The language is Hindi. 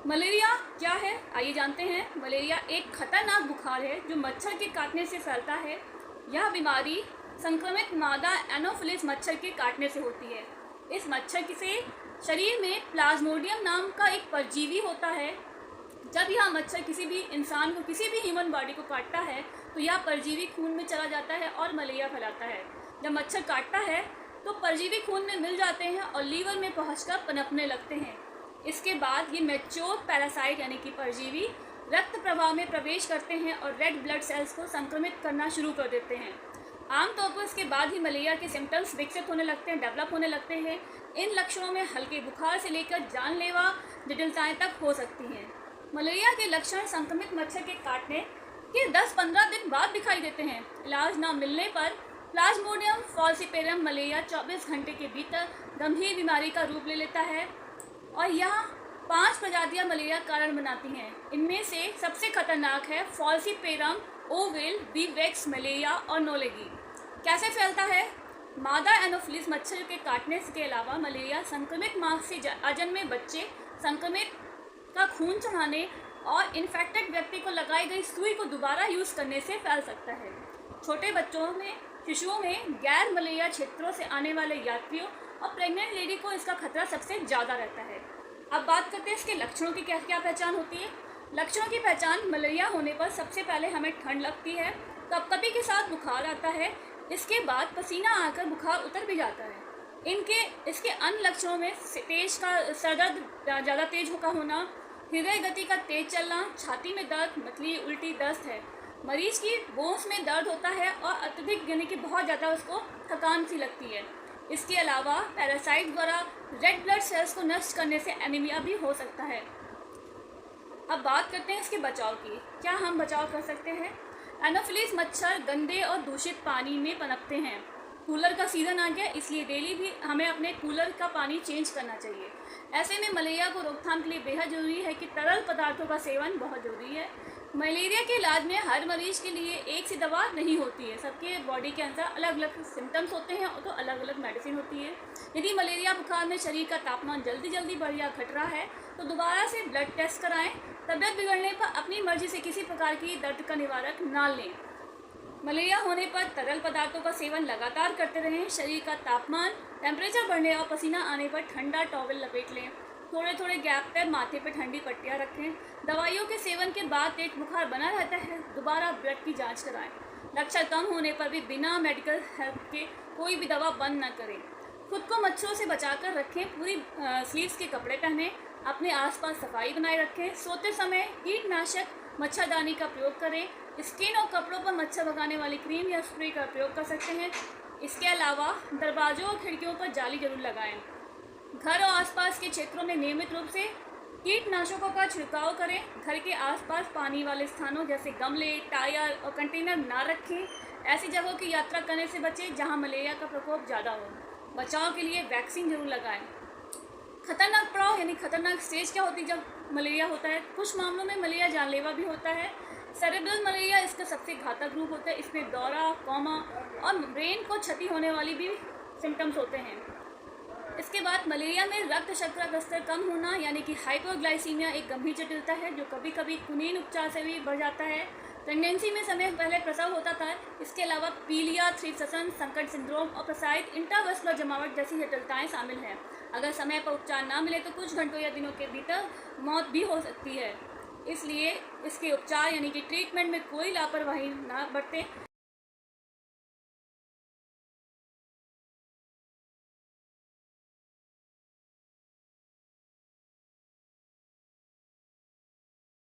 मलेरिया क्या है, आइए जानते हैं। मलेरिया एक खतरनाक बुखार है जो मच्छर के काटने से फैलता है। यह बीमारी संक्रमित मादा एनोफिलिस मच्छर के काटने से होती है। इस मच्छर से शरीर में प्लाज्मोडियम नाम का एक परजीवी होता है। जब यह मच्छर किसी भी इंसान को, किसी भी ह्यूमन बॉडी को काटता है तो यह परजीवी खून में चला जाता है और मलेरिया फैलाता है। जब मच्छर काटता है तो परजीवी खून में मिल जाते हैं और लीवर में पहुंचकर पनपने लगते हैं। इसके बाद ये मैच्योर पैरासाइट यानी कि परजीवी रक्त प्रवाह में प्रवेश करते हैं और रेड ब्लड सेल्स को संक्रमित करना शुरू कर देते हैं। आमतौर पर इसके बाद ही मलेरिया के सिम्टम्स विकसित होने लगते हैं, डेवलप होने लगते हैं। इन लक्षणों में हल्के बुखार से लेकर जानलेवा जटिलताएं तक हो सकती हैं। मलेरिया के लक्षण संक्रमित मच्छर के काटने के 10-15 दिन बाद दिखाई देते हैं। इलाज न मिलने पर प्लाज्मोडियम फॉल्सिपेरम मलेरिया 24 घंटे के भीतर गंभीर बीमारी का रूप ले लेता है और यह 5 प्रजातियां मलेरिया कारण बनाती हैं। इनमें से सबसे खतरनाक है फॉल्सिपेरम ओविल, विवेक्स मलेरिया और नोलेगी। कैसे फैलता है? मादा एनोफिलिस मच्छर के काटने के अलावा मलेरिया संक्रमित मां से अजन्मे बच्चे, संक्रमित का खून चढ़ाने और इन्फेक्टेड व्यक्ति को लगाई गई सुई को दोबारा यूज़ करने से फैल सकता है। छोटे बच्चों में, शिशुओं में, गैर मलेरिया क्षेत्रों से आने वाले यात्रियों और प्रेग्नेंट लेडी को इसका खतरा सबसे ज़्यादा रहता है। अब बात करते हैं इसके लक्षणों की क्या पहचान होती है। लक्षणों की पहचान: मलेरिया होने पर सबसे पहले हमें ठंड लगती है, कपकपी के साथ बुखार आता है, इसके बाद पसीना आकर बुखार उतर भी जाता है। इसके अन्य लक्षणों में तेज का सर दर्द, ज़्यादा तेज का होना, हृदय गति का तेज चलना, छाती में दर्द, मतली, उल्टी, दस्त है। मरीज की बोन्स में दर्द होता है और अत्यधिक यानी कि बहुत ज़्यादा उसको थकान सी लगती है। इसके अलावा पैरासाइट द्वारा रेड ब्लड सेल्स को नष्ट करने से एनीमिया भी हो सकता है। अब बात करते हैं इसके बचाव की। क्या हम बचाव कर सकते हैं? एनोफिलिस मच्छर गंदे और दूषित पानी में पनपते हैं। कूलर का सीज़न आ गया, इसलिए डेली भी हमें अपने कूलर का पानी चेंज करना चाहिए। ऐसे में मलेरिया को रोकथाम के लिए बेहद ज़रूरी है कि तरल पदार्थों का सेवन बहुत ज़रूरी है। मलेरिया के इलाज में हर मरीज के लिए एक सी दवा नहीं होती है, सबके बॉडी के अनुसार अलग अलग सिम्टम्स होते हैं और तो अलग अलग मेडिसिन होती है। यदि मलेरिया बुखार में शरीर का तापमान जल्दी बढ़ या घट रहा है तो दोबारा से ब्लड टेस्ट कराएं। तबियत बिगड़ने पर अपनी मर्जी से किसी प्रकार की दर्द का निवारक ना लें। मलेरिया होने पर तरल पदार्थों का सेवन लगातार करते रहें। शरीर का तापमान, टेम्परेचर बढ़ने और पसीना आने पर ठंडा टॉवल लपेट लें। थोड़े गैप पर माथे पर ठंडी पट्टियाँ रखें। दवाइयों के सेवन के बाद पेट बुखार बना रहता है, दोबारा ब्लड की जांच कराएं। लक्षण कम होने पर भी बिना मेडिकल हेल्प के कोई भी दवा बंद न करें। खुद को मच्छरों से बचाकर रखें। पूरी स्लीव्स के कपड़े पहनें। अपने आसपास सफाई बनाए रखें। सोते समय कीटनाशक मच्छरदानी का प्रयोग करें। स्किन और कपड़ों पर मच्छर भगाने वाली क्रीम या स्प्रे का प्रयोग कर सकते हैं। इसके अलावा दरवाजों और खिड़कियों पर जाली जरूर लगाएं। घर और आसपास के क्षेत्रों में नियमित रूप से कीटनाशकों का छिड़काव करें। घर के आसपास पानी वाले स्थानों जैसे गमले, टायर और कंटेनर ना रखें। ऐसी जगहों की यात्रा करने से बचें जहां मलेरिया का प्रकोप ज़्यादा हो। बचाव के लिए वैक्सीन जरूर लगाएं। खतरनाक पड़ाव यानी खतरनाक स्टेज क्या होती है जब मलेरिया होता है? कुछ मामलों में मलेरिया जानलेवा भी होता है। सेरेब्रल मलेरिया इसका सबसे घातक रूप होता है। इसमें दौरा, कोमा और ब्रेन को क्षति होने वाली भी सिम्टम्स होते हैं। इसके बाद मलेरिया में रक्त शर्करा का स्तर कम होना यानी कि हाइपोग्लाइसीमिया एक गंभीर जटिलता है जो कभी कभी कुनीन उपचार से भी बढ़ जाता है। प्रेगनेंसी में समय पहले प्रसव होता था। इसके अलावा पीलिया, श्वसन संकट सिंड्रोम और प्रसारित इंट्रावेस्कुलर जमावट जैसी जटिलताएं शामिल हैं। अगर समय पर उपचार ना मिले तो कुछ घंटों या दिनों के भीतर मौत भी हो सकती है। इसलिए इसके उपचार यानी कि ट्रीटमेंट में कोई लापरवाही ना बरतें।